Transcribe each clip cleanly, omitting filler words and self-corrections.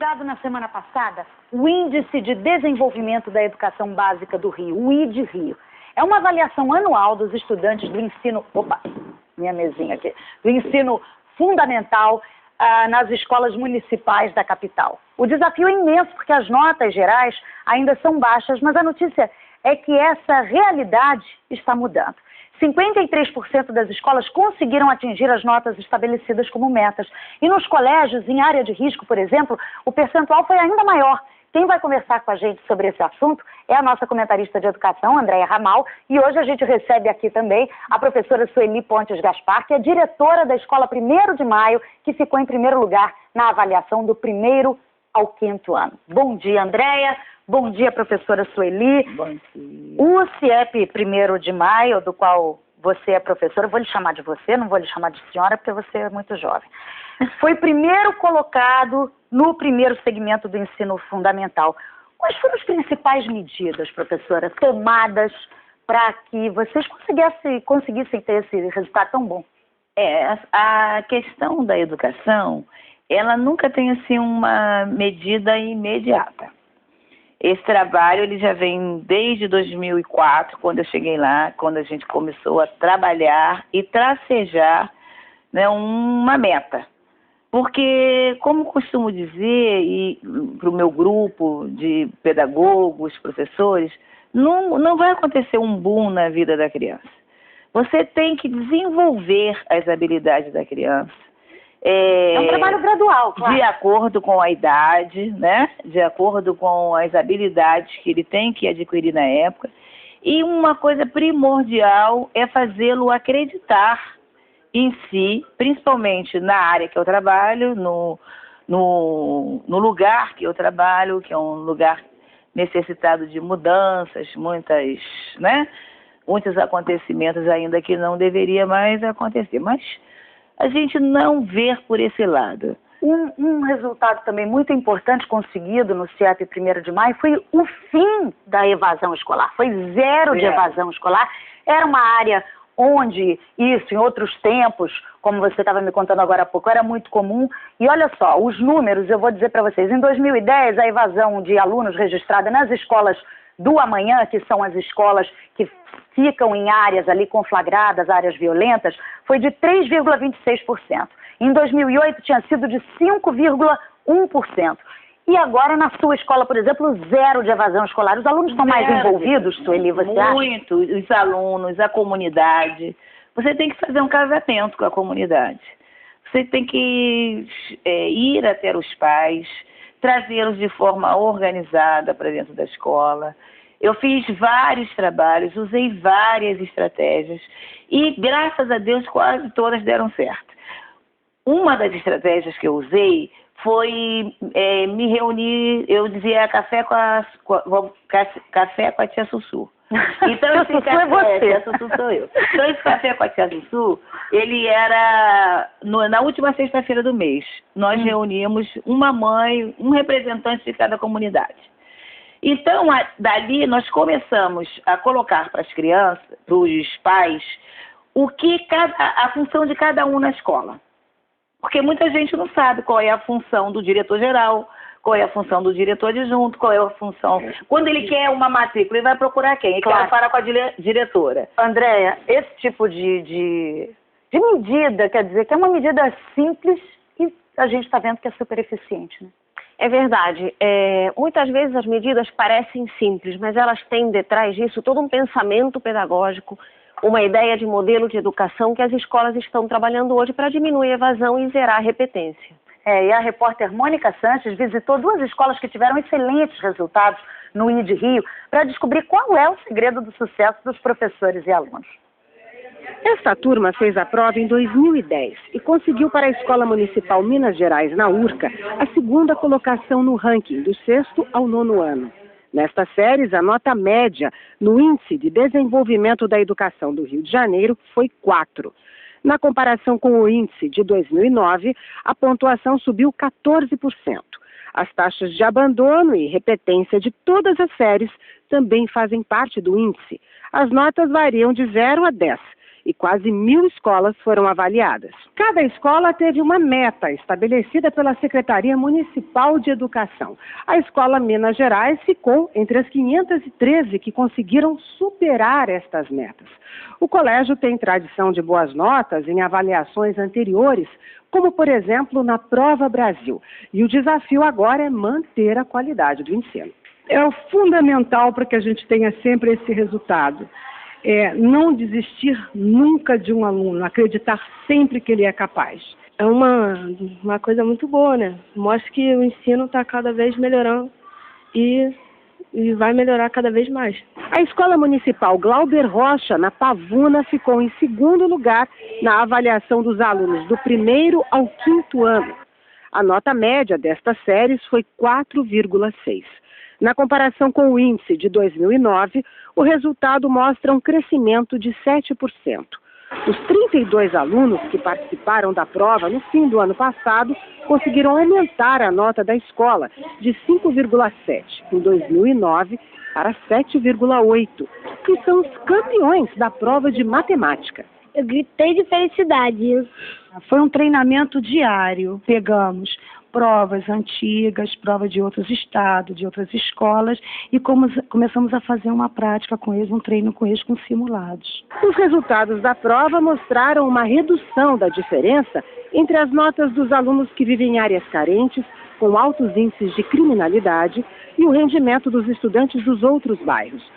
Dado na semana passada, o Índice de Desenvolvimento da Educação Básica do Rio, o ID-Rio. É uma avaliação anual dos estudantes do ensino... Opa, minha mesinha aqui. Do ensino fundamental nas escolas municipais da capital. O desafio é imenso porque as notas gerais ainda são baixas, mas a notícia é que essa realidade está mudando. 53% das escolas conseguiram atingir as notas estabelecidas como metas. E nos colégios, em área de risco, por exemplo, o percentual foi ainda maior. Quem vai conversar com a gente sobre esse assunto é a nossa comentarista de educação, Andréia Ramal, e hoje a gente recebe aqui também a professora Sueli Pontes Gaspar, que é diretora da Escola 1º de Maio, que ficou em primeiro lugar na avaliação do 1º ao 5º ano. Bom dia, Andréia. Bom dia, professora Sueli. Bom dia. O CIEP 1º de Maio, do qual você é professora, eu vou lhe chamar de você, não vou lhe chamar de senhora, porque você é muito jovem. Foi primeiro colocado no primeiro segmento do ensino fundamental. Quais foram as principais medidas, professora, tomadas para que vocês conseguissem ter esse resultado tão bom? A questão da educação, ela nunca tem assim uma medida imediata. Esse trabalho ele já vem desde 2004, quando eu cheguei lá, quando a gente começou a trabalhar e tracejar, né, uma meta. Porque, como costumo dizer, para o meu grupo de pedagogos, professores, não vai acontecer um boom na vida da criança. Você tem que desenvolver as habilidades da criança. É um trabalho gradual, claro. De acordo com a idade, né? De acordo com as habilidades que ele tem que adquirir na época. E uma coisa primordial é fazê-lo acreditar em si, principalmente na área que eu trabalho, no lugar que eu trabalho, que é um lugar necessitado de mudanças, muitos acontecimentos ainda que não deveria mais acontecer. Mas a gente não vê por esse lado. Um resultado também muito importante conseguido no CIEP 1º de Maio foi o fim da evasão escolar. Foi zero de evasão escolar. Era uma área onde isso, em outros tempos, como você estava me contando agora há pouco, era muito comum. E olha só, os números, eu vou dizer para vocês, em 2010, a evasão de alunos registrada nas escolas do amanhã, que são as escolas que ficam em áreas ali conflagradas, áreas violentas, foi de 3,26%. Em 2008 tinha sido de 5,1%. E agora na sua escola, por exemplo, zero de evasão escolar. Os alunos estão mais envolvidos, Sueli, você acha? Muito, os alunos, a comunidade. Você tem que fazer um casamento com a comunidade. Você tem que ir até os pais, trazê-los de forma organizada para dentro da escola. Eu fiz vários trabalhos, usei várias estratégias e, graças a Deus, quase todas deram certo. Uma das estratégias que eu usei foi me reunir, eu dizia café com a tia Sussu. Então, esse café, é você. Tia Sussu sou eu. Então, esse café com a tia Sussu, ele era na última sexta-feira do mês. Nós reuníamos uma mãe, um representante de cada comunidade. Então, dali nós começamos a colocar para as crianças, para os pais, a função de cada um na escola. Porque muita gente não sabe qual é a função do diretor-geral, qual é a função do diretor adjunto, qual é a função... Quando ele quer uma matrícula, ele vai procurar quem? Ele quer falar com a diretora. Andréia, esse tipo de medida, quer dizer, que é uma medida simples e a gente está vendo que é super eficiente, né? É verdade. Muitas vezes as medidas parecem simples, mas elas têm detrás disso todo um pensamento pedagógico, uma ideia de modelo de educação que as escolas estão trabalhando hoje para diminuir a evasão e zerar a repetência. E a repórter Mônica Sanches visitou 2 escolas que tiveram excelentes resultados no ID-Rio para descobrir qual é o segredo do sucesso dos professores e alunos. Esta turma fez a prova em 2010 e conseguiu para a Escola Municipal Minas Gerais, na URCA, a 2ª colocação no ranking, do 6º ao 9º ano. Nestas séries, a nota média no Índice de Desenvolvimento da Educação do Rio de Janeiro foi 4. Na comparação com o índice de 2009, a pontuação subiu 14%. As taxas de abandono e repetência de todas as séries também fazem parte do índice. As notas variam de 0 a 10 e quase 1.000 escolas foram avaliadas. Cada escola teve uma meta estabelecida pela Secretaria Municipal de Educação. A Escola Minas Gerais ficou entre as 513 que conseguiram superar estas metas. O colégio tem tradição de boas notas em avaliações anteriores, como, por exemplo, na Prova Brasil. E o desafio agora é manter a qualidade do ensino. É o fundamental para que a gente tenha sempre esse resultado. Não desistir nunca de um aluno, acreditar sempre que ele é capaz. É uma coisa muito boa, né? Mostra que o ensino está cada vez melhorando e vai melhorar cada vez mais. A Escola Municipal Glauber Rocha, na Pavuna, ficou em segundo lugar na avaliação dos alunos do 1º ao 5º ano. A nota média destas séries foi 4,6. Na comparação com o índice de 2009, o resultado mostra um crescimento de 7%. Os 32 alunos que participaram da prova no fim do ano passado conseguiram aumentar a nota da escola de 5,7 em 2009 para 7,8 e são os campeões da prova de matemática. Eu gritei de felicidade. Foi um treinamento diário. Pegamos provas antigas, provas de outros estados, de outras escolas, e começamos a fazer uma prática com eles, um treino com eles com simulados. Os resultados da prova mostraram uma redução da diferença entre as notas dos alunos que vivem em áreas carentes, com altos índices de criminalidade, e o rendimento dos estudantes dos outros bairros.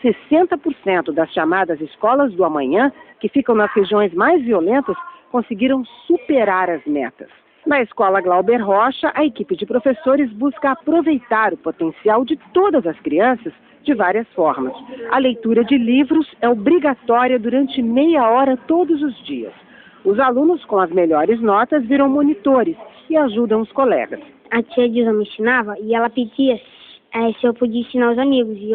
60% das chamadas escolas do amanhã, que ficam nas regiões mais violentas, conseguiram superar as metas. Na Escola Glauber Rocha, a equipe de professores busca aproveitar o potencial de todas as crianças de várias formas. A leitura de livros é obrigatória durante meia hora todos os dias. Os alunos com as melhores notas viram monitores e ajudam os colegas. A tia Dilma me ensinava e ela pedia se eu podia ensinar os amigos. E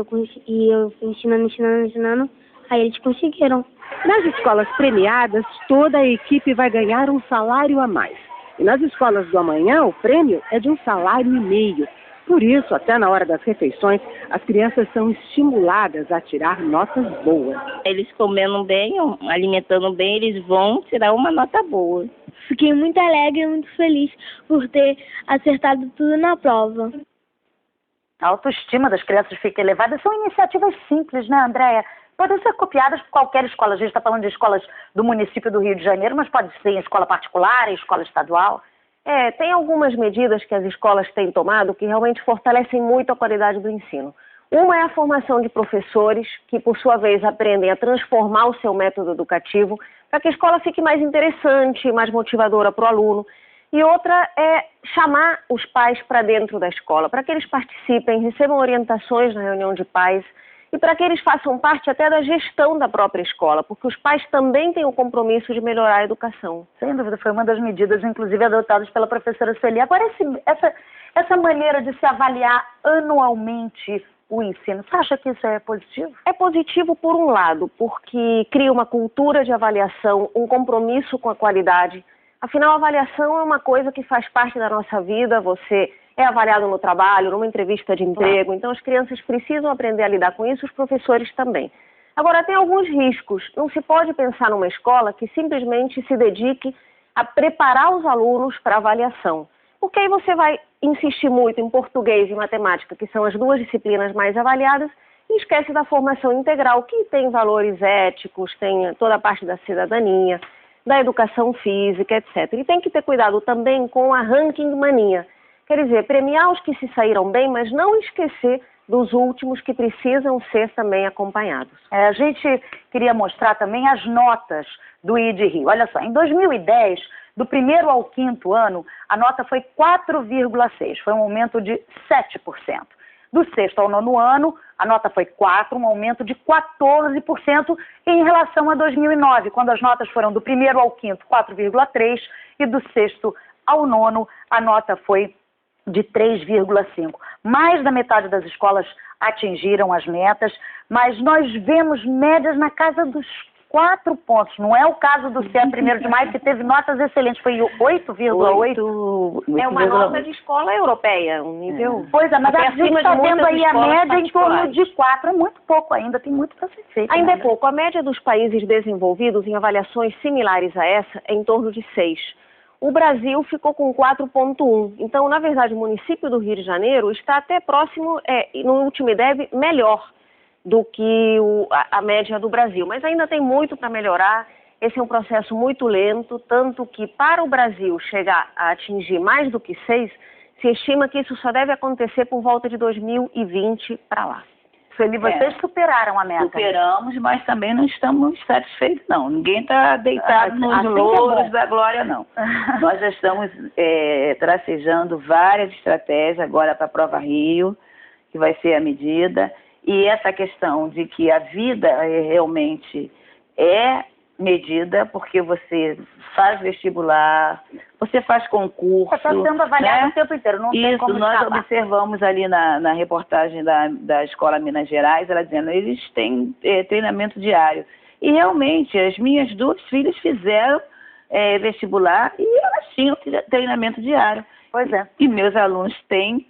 eu ensinando, aí eles conseguiram. Nas escolas premiadas, toda a equipe vai ganhar um salário a mais. E nas escolas do amanhã, o prêmio é de 1,5 salário. Por isso, até na hora das refeições, as crianças são estimuladas a tirar notas boas. Eles comendo bem, alimentando bem, eles vão tirar uma nota boa. Fiquei muito alegre e muito feliz por ter acertado tudo na prova. A autoestima das crianças fica elevada. São iniciativas simples, né, Andréia? Podem ser copiadas por qualquer escola. A gente está falando de escolas do município do Rio de Janeiro, mas pode ser em escola particular, em escola estadual. Tem algumas medidas que as escolas têm tomado que realmente fortalecem muito a qualidade do ensino. Uma é a formação de professores, que por sua vez aprendem a transformar o seu método educativo para que a escola fique mais interessante, mais motivadora para o aluno. E outra é chamar os pais para dentro da escola, para que eles participem, recebam orientações na reunião de pais, e para que eles façam parte até da gestão da própria escola, porque os pais também têm o compromisso de melhorar a educação. Sem dúvida, foi uma das medidas, inclusive, adotadas pela professora Sueli. Agora, essa maneira de se avaliar anualmente o ensino, você acha que isso é positivo? É positivo por um lado, porque cria uma cultura de avaliação, um compromisso com a qualidade. Afinal, a avaliação é uma coisa que faz parte da nossa vida, você é avaliado no trabalho, numa entrevista de emprego, então as crianças precisam aprender a lidar com isso, os professores também. Agora, tem alguns riscos. Não se pode pensar numa escola que simplesmente se dedique a preparar os alunos para avaliação. Porque aí você vai insistir muito em português e matemática, que são as duas disciplinas mais avaliadas, e esquece da formação integral, que tem valores éticos, tem toda a parte da cidadania, da educação física, etc. E tem que ter cuidado também com a ranking mania. Quer dizer, premiar os que se saíram bem, mas não esquecer dos últimos que precisam ser também acompanhados. A gente queria mostrar também as notas do ID Rio. Olha só, em 2010, do 1º ao 5º ano, a nota foi 4,6, foi um aumento de 7%. Do 6º ao 9º ano, a nota foi 4, um aumento de 14% em relação a 2009, quando as notas foram do 1º ao 5º, 4,3, e do 6º ao 9º, a nota foi de 3,5. Mais da metade das escolas atingiram as metas, mas nós vemos médias na casa dos 4 pontos. Não é o caso do CIE 1º de Maio, que teve notas excelentes. Foi 8,8. É uma nota de escola europeia, um nível... Pois é, mas a gente está vendo aí a média em torno de 4. É muito pouco ainda, tem muito para ser feito. Ainda é pouco. A média dos países desenvolvidos em avaliações similares a essa é em torno de 6. O Brasil ficou com 4,1. Então, na verdade, o município do Rio de Janeiro está até próximo, no último IDEB, melhor do que a média do Brasil. Mas ainda tem muito para melhorar. Esse é um processo muito lento, tanto que para o Brasil chegar a atingir mais do que 6, se estima que isso só deve acontecer por volta de 2020 para lá. Sueli, vocês superaram a meta. Superamos, mas também não estamos satisfeitos, não. Ninguém está deitado nos louros da glória, não. Nós já estamos tracejando várias estratégias agora para a Prova Rio, que vai ser a medida. E essa questão de que a vida realmente é medida, porque você faz vestibular, você faz concurso. Está sendo avaliado o tempo inteiro, não tem como nós escapar. observamos ali na reportagem da Escola Minas Gerais, ela dizendo, eles têm treinamento diário. E realmente, as minhas 2 filhas fizeram vestibular e elas tinham treinamento diário. Pois é. E meus alunos têm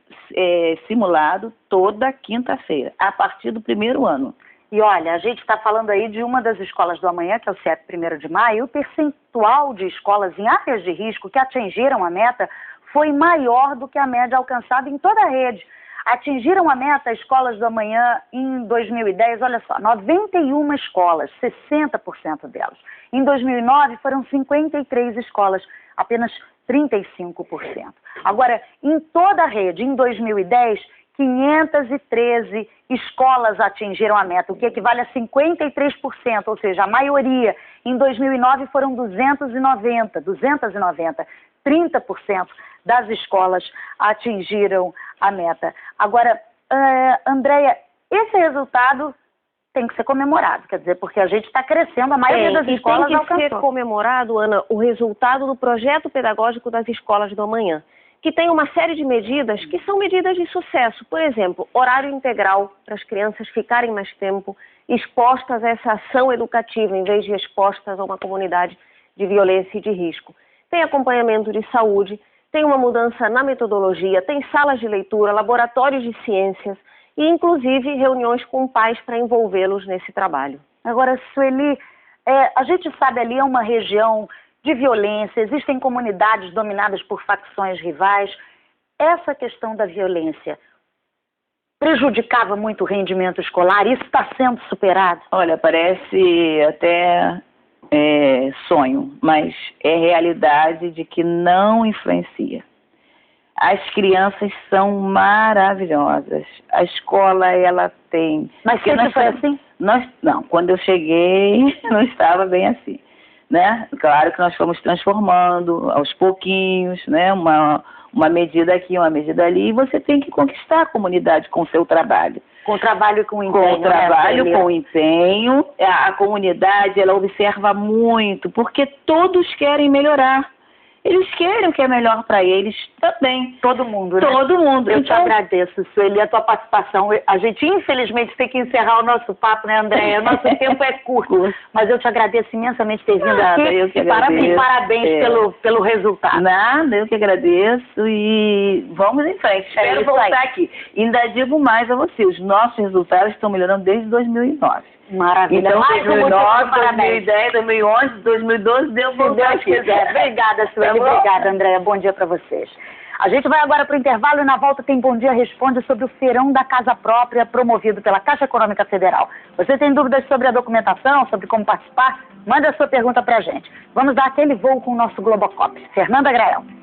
simulado toda quinta-feira, a partir do 1º ano. E olha, a gente está falando aí de uma das escolas do amanhã, que é o CIEP 1º de Maio, e o percentual de escolas em áreas de risco que atingiram a meta foi maior do que a média alcançada em toda a rede. Atingiram a meta escolas do amanhã em 2010, olha só, 91 escolas, 60% delas. Em 2009 foram 53 escolas, apenas 35%. Agora, em toda a rede, em 2010, 513 escolas atingiram a meta, o que equivale a 53%, ou seja, a maioria. Em 2009 foram 290. 30% das escolas atingiram a meta. Agora, Andréia, esse resultado tem que ser comemorado, quer dizer, porque a gente está crescendo, a maioria das escolas alcançou. Tem que ser comemorado, Ana, o resultado do projeto pedagógico das escolas do amanhã, que tem uma série de medidas que são medidas de sucesso. Por exemplo, horário integral para as crianças ficarem mais tempo expostas a essa ação educativa, em vez de expostas a uma comunidade de violência e de risco. Tem acompanhamento de saúde, tem uma mudança na metodologia, tem salas de leitura, laboratórios de ciências e, inclusive, reuniões com pais para envolvê-los nesse trabalho. Agora, Sueli, a gente sabe ali é uma região de violência, existem comunidades dominadas por facções rivais. Essa questão da violência prejudicava muito o rendimento escolar? Isso está sendo superado? Olha, parece até sonho, mas é realidade de que não influencia. As crianças são maravilhosas. A escola, ela tem... Mas sempre foi assim? Não, quando eu cheguei, não estava bem assim. Né? Claro que nós fomos transformando aos pouquinhos, né? Uma medida aqui, uma medida ali, e você tem que conquistar a comunidade com o seu trabalho. Com o trabalho e com o empenho. Com o trabalho, com o empenho. A comunidade, ela observa muito, porque todos querem melhorar. Eles querem o que é melhor para eles também. Todo mundo, né? Todo mundo. Eu te agradeço, Sueli, a tua participação. A gente, infelizmente, tem que encerrar o nosso papo, né, Andréia? Nosso tempo é curto. Mas eu te agradeço imensamente ter vindo aqui. Eu que agradeço. Parabéns pelo resultado. Nada, eu que agradeço e vamos em frente. Espero voltar aqui. E ainda digo mais a você, os nossos resultados estão melhorando desde 2009. Maravilha. Então, 2009, 2010, 2011, 2012, deu voltar aqui. Obrigada, Sueli. Obrigada, Andréia. Bom dia para vocês. A gente vai agora para o intervalo e na volta tem Bom Dia Responde sobre o Feirão da Casa Própria promovido pela Caixa Econômica Federal. Você tem dúvidas sobre a documentação, sobre como participar? Manda a sua pergunta para a gente. Vamos dar aquele voo com o nosso Globocop. Fernanda Grael.